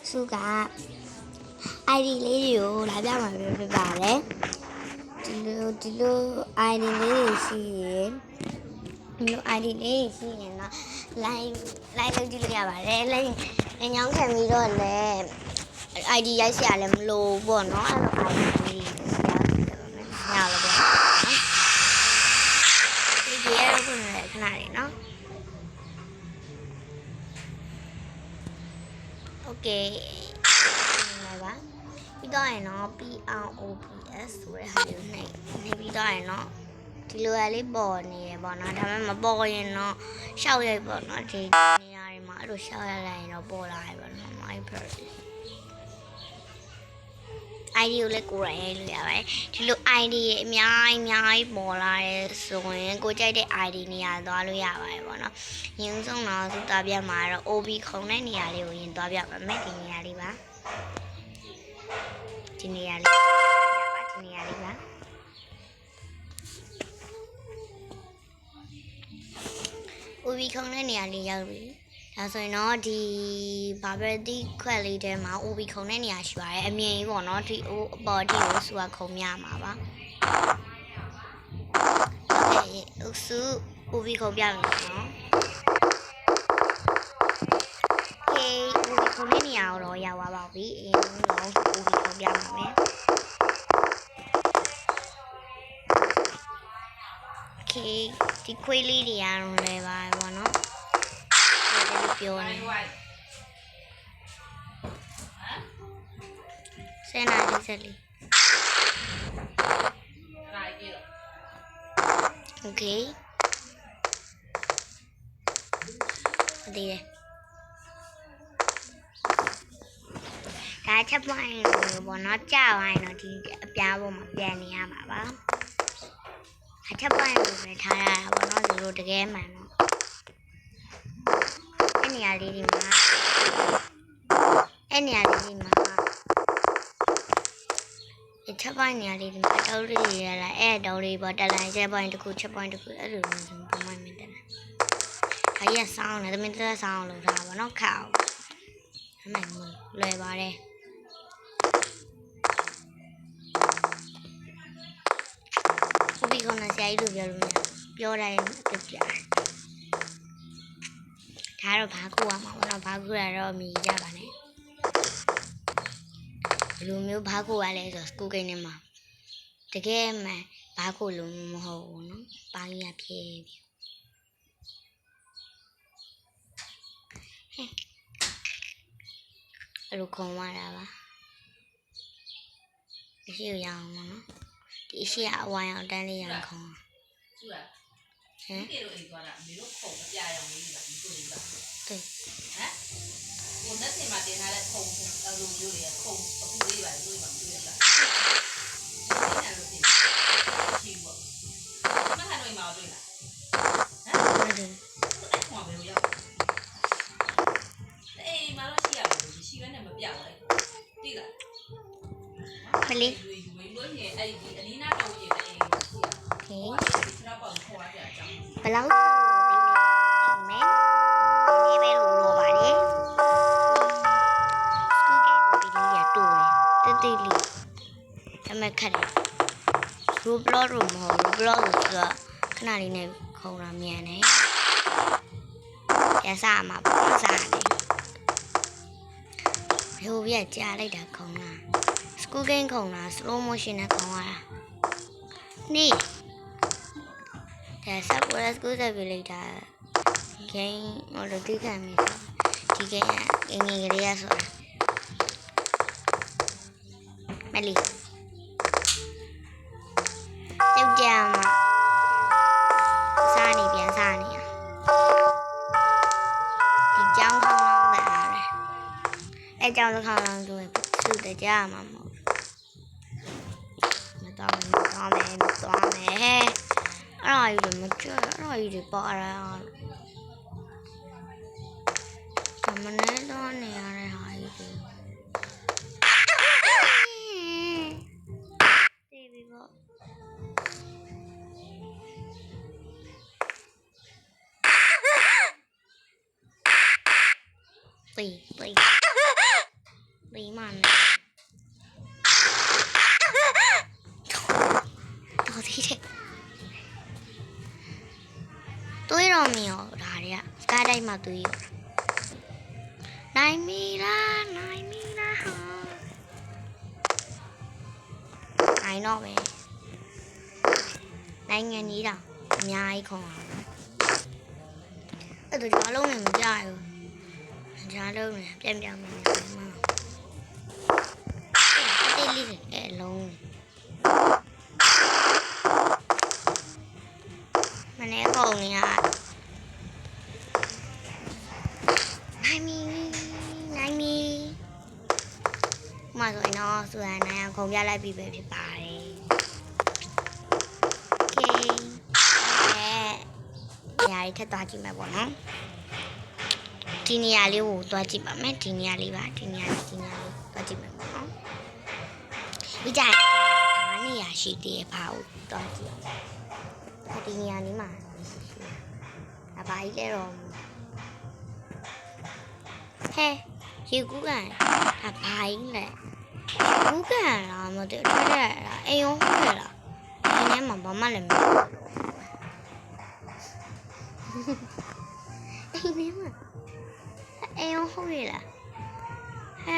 စုက ID လေးတွေကိုလာပြမှာပြပါတယ်ဒီလို ID လေးတွေရှိရင်ဒီလို ID လေးတွေရှိရင်တော့ like လုပ်ကြည့်လို့ရပါတယ် like ညောင်းခံပြီးတော့လည်း ID ရိုက်စရာလည်းမလိုပေါ့နော်အဲ့လို ID လေးတွေရလို့ပေါ့ဒီရတော့ခုနကခဏလေးနော် Okay ပါပြီးတော့ရင်တော့ PROPS ဆိုတဲ့ဟာလေးနေပြီးတော့ရင်တော့ဒီလိုလေးပေါ်နေရပေါ့နော်ဒါပေမဲ့မပေါ်ရင်တော့ရှောက်ရိုက်ပေါ့နော်ဒီနေရာတွေမှာအဲ့လိုရှောက်ရလိုက်ရင်တော့ပေါ်လာရပေါ့နော် my person ID ကိုလည်းကိုယ်ရိုက်လို့ရပါတယ်ဒီလို ID အများကြီးပေါ်လာတယ်ဆိုရင်ကိုကြိုက်တဲ့ ID နေရာသွားလို့ရပါတယ်ပေါ့နော်ရင်းဆုံးတော့သူသွားပြမှာတော့ OB ခုံတဲ့နေရာလေးကိုရင်သွားပြပါမယ်ဒီနေရာလေးပါဒီနေရာလေးဒီနေရာလေးပါOB ခုံတဲ့နေရာလေးရောက်ပြီဒါဆိုရင်တော့ဒီဘာပဲဒီခွက်လေးထဲမှာ OB ခုံတဲ့နေရာရှိပါတယ်အမြင်ကြီးပေါ့နော်ဒီအပေါ်ဒီကိုစုကခုံမြမှာပါโอเคစု OB ခုံပြမယ်နော်โอเค OB ခုံတဲ့နေရာကိုတော့ရောက်သွားပါပြီအရင်တော့ OB ခုံပြမှာမယ်โอเคဒီခွေးလေးတွေရအောင်လဲပါပေါ့နော်ပြောနေဆယ်နာရီဆက်လီโอเคဒီလေဒါချက်ပွိုင်းဘောနော်ကြာဝိုင်းတော့ဒီအပြားပေါ်မှာပြန်နေရမှာပါအချက်ပွိုင်းကိုပဲထားရတာဘောနော်ဒီလိုတကယ်မှန်တော့အဲ့နေရာလေးဒီမှာအဲ့နေရာလေးဒီမှာအချက်ပွိုင်းနေရာလေးဒီမှာတောက်လေးရလာအဲ့တောက်လေးပေါ်တက်လိုက်ချက်ပွိုင်းတစ်ခုချက်ပွိုင်းတစ်ခုအဲ့လိုမျိုးပုံမှန်မတက်လာဒါကြီးကစောင်းတယ်တမင်တက်စောင်းလို့ထားပါတော့ခါအောင်အမှန်လွယ်ပါတယ်ဒီကောင်နဲ့ဆရာကြီးတို့ပြောလို့မရပြောတိုင်းပြပြဒါတော့ဘာကူရမှာပေါ့နော်ဘာကူရတော့မြည်ကြပါနဲ့ဘယ်လိုမျိုးဘာကူရလဲဆိုစကူကိန်းထဲမှာတကယ်မှဘာကူလို့မဟုတ်ဘူးနော်ပါရပြဲပြအဲ့လိုခုံရတာပါအရှိရအောင်ပေါ့နော်ဒီအရှိကအဝိုင်းအောင်တန်းလေးရအောင်ခုံဟမ်ဒီလိုအိမ်သွားတာအမေတို့ခုံမပြရအောင်လေးပါဒီကိုလေးပါဟမ်ကိုနဲ့တင်မှာတင်ထားတဲ့ခုံလိုမျိုးလေးခုံအခုလေးပါလို့မှမတွေ့ရတာဒီနေ့လို့တင်ရှိပေါ့မထားတော့မှာတွေ့လားဟမ်ဟုတ်တယ်အဲ့ကောင်ပဲရောက်အေးမလို့ရှိရဘူးရှိရနဲ့မပြောင်းလိုက်တိလားမလေးလို့ရင်အဲ့ဒီအလီနာတော့ရင်လည်းโอเคဘလောက်ဒီလေးပဲလိုပါလေစကူကေကိုဒီလေးရတူတယ်တိတိလေးအမခက်တယ်ရူဘလော့ရူမဟုတ်ရူဘလော့ဆိုတာခဏလေးနဲ့ခုံတာမြန်တယ်ရစားမှာပေါ့စားတယ်ဟိုပြကြားလိုက်တာခုံတာစကူကင်းခုံတာ slow motion နဲ့ခုံရတာနေဒါစကွာစကူဆက်ပြလိုက်တာဂိမ်းဟိုလိုတိခံမိဒီဂိမ်းကငယ်ကလေးရဆိုတာမလီကြောက်ကြမှာစားနေပြန်စားနေရဒီကြောင်းခေါင်းလောင်းပဲအားလေအဲကြောင်းခေါင်းလောင်းဆိုရင်သူ့တကြမှာမဟုတ်မတော်မယ်အဲ့ဒါကြီးမကြည့်အဲ့ဒါကြီးပါလာမနေတော့နေရတဲ့ဟာကြီးတေးပြီးပေါ့ ဒီမှမတော်သေးတယ်တွေးတော့မရောဒါတွေကကားတိုင်းမှာတွေးရနိုင်မီလားဟာနိုင်တော့ပဲနိုင်ငံကြီးတော့အများကြီးခေါ်အောင်အဲ့တော့ကြားလုံးနဲ့မကြဘူးကြားလုံးနဲ့ပြန်နေမှာတေးလေးအဲ့လုံးမနေ့ကုန်နေရနိုင်မီမဆိုရင်တော့ဆိုရင်နိုင်အောင်ခုံပြလိုက်ပြီးပဲဖြစ်ပါတယ်โอเคနေရာလေးထပ်သွားကြည့်မယ်ပေါ့နော်ဒီနေရာလေးကိုသွားကြည့်ပါမယ်ဒီနေရာလေးပါဒီနေရာလေးသွားကြည့်မယ်ပေါ့နော်ပြီးကြရင်ဒါနေရာရှိသေးရဲ့ဘာကိုသွားကြည့်အောင်ဒီနေရာလေးမှာအဘာကြီးလဲတော့ဟဲရေကူးကန်အဘာကြီးလဲကူးကန်လားမသိဘူးတဲ့အိမ်ရောဟုတ်ရလားဒီထဲမှာဘာမှလည်းမဖြစ်အိမ်ထဲမှာအိမ်ရောဟုတ်ရလားဟဲ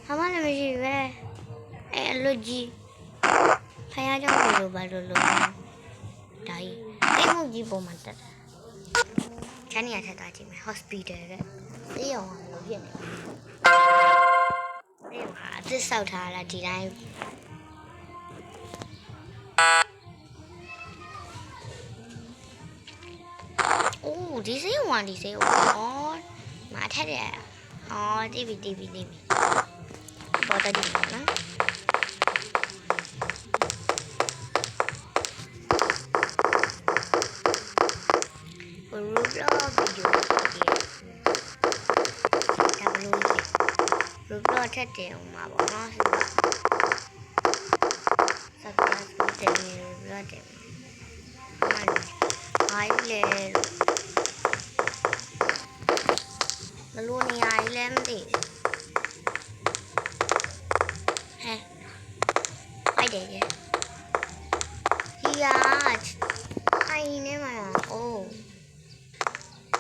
ဘာမှလည်းမရှိပဲအလွတ်ကြီးဖယားကြောင့်လို့ဘာလို့ဒါကြီးအိမ်မကြီးပုံမှန်တက်တာချမ်းနေရထက်သွားကြည့်မယ် hospital တဲ့သေးအောင်လို့ဖြစ်နေသေးအောင်ဟာအသစ်ဆောက်ထားလားဒီတိုင်းအိုးဒီစေးအောင်အော်မာထက်တယ်အော်တီဗီပေါ်တာဒီနော်ထက်တယ်အောင်ပါပေါ့နော်ဆိုတော့စက်ကားကိုတယ်ရတယ်အိုင်လေမလို့နေရာကြီးလည်းမသိဟဲ့အိုက်တယ်ဒီယာအိုင်နေမှာအိုး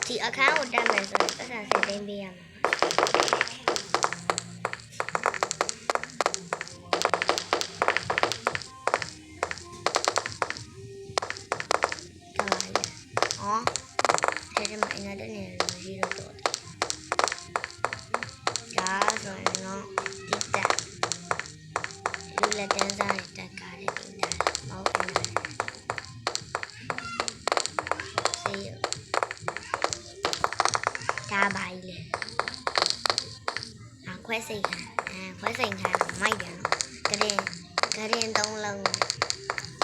ဒီအခန်းကိုတက်မယ်ဆိုရင်ပတ်စံစသိမ်းပေးရမှာ这买那的呢，东西都多的。家说喏，一单，有了电商一单卡的订单，毛订单，谁有？加白了，啊，快生看，快生看，买点，个人东冷，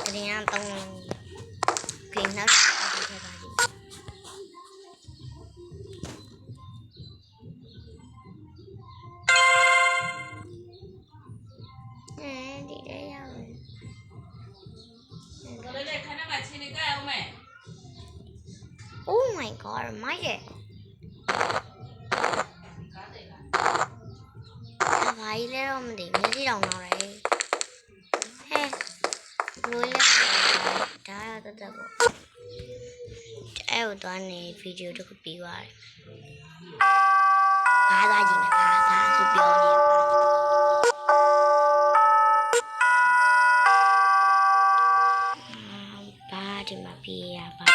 个人东冷，平常。Oh my god, my god. Phải leo mình đi mấy cái đồng nào đấy. He. Rồi á. Trời ơi, tôi em toàn này video được bị hoài. Phá ra gì nè, phá giúp biểu đi. Phá thì mà bia phá.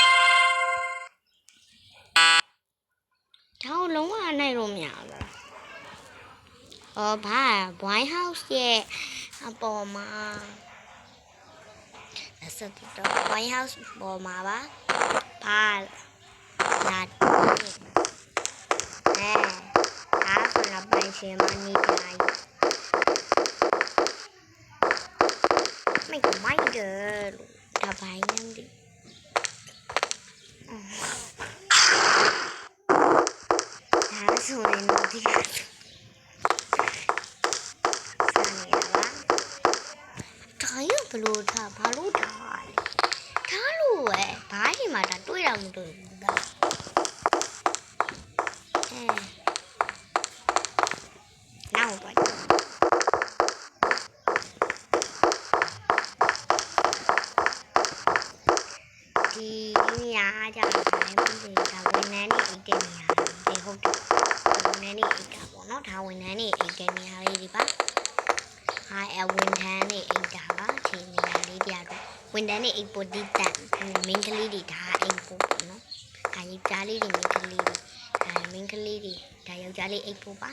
Cháu lúng ở này rồi nhỉ? Bà White House ye bò mà sao tụi White House bò mà bà là nè cá phần là bài xem anh đi lại mấy cái máy được là bài nhân đi cá rồi nó đi Balu tha, 왜? 바이 마다 또이라면 또 있다. 나오봐. ဝန်ထမ်းတွေအိတ်တဲ့နေရာလေးတွေပါဟာဝန်ထမ်းတွေအိတ်တာပါဒီနေရာလေးတွေကတော့ဝန်ထမ်းတွေအိတ်ဖို့တိတန်မင်းကလေးတွေဒါအိတ်ဖို့ပေါ့နော်ဒါယောက်ျားလေးတွေမင်းကလေးတွေဒါမင်းကလေးတွေဒါယောက်ျားလေးအိတ်ဖို့ပါ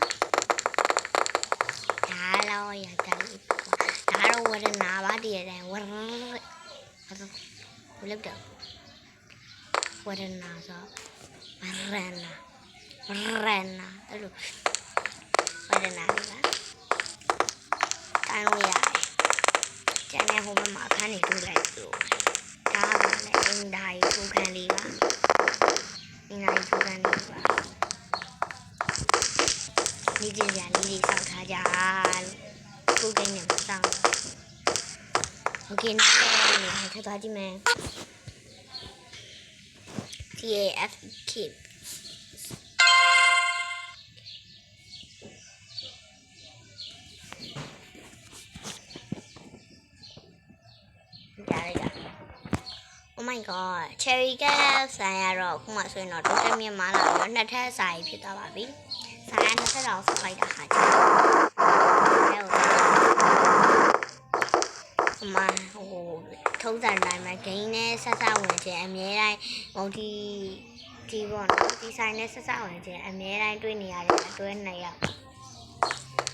ဒါတော့ယောက်ျားလေးအိတ်ဖို့ပါဒါတော့ဝရဏပါတည်းတယ်ဝရဏဘယ်လိုတော့ဝရဏဆိုဝရဏအဲ့လိုဝရဏလေးပါတိုင်းလို့ရတယ်ကျန်တဲ့ဟိုဘက်မှာအခန်းနေတွေ့လိုက်လို့ဒါကလည်းအင်းဒါကြီးထိုးခန်းလေးပါအင်းဒါကြီးထိုးခန်းလေးပါဒီကြံလေးတွေစောက်ထားကြလို့ထိုးခန်းနဲ့စောက်โอเคနောက်လည်းထပ်သွားကြည့်မယ် TAF keep Oh my god cherry cake ဆိုင်ရတော့ခုမှဆိုရင်တော့တိုးတက်မြင့်မားလာပြီးတော့နှစ်ထပ်ဆိုင်ဖြစ်သွားပါပြီဆိုင်ရနှစ်ထပ်တော့ဆောက်လိုက်တာဟာကျမဟိုထုံးစံတိုင်းမှာဂိမ်းနဲ့ဆက်ဆက်ဝင်ခြင်းအမြဲတမ်းဟိုဒီပေါ့နော်ဒီဆိုင်နဲ့ဆက်ဆက်ဝင်ခြင်းအမြဲတမ်းတွေ့နေရတဲ့အတွဲ2ယောက်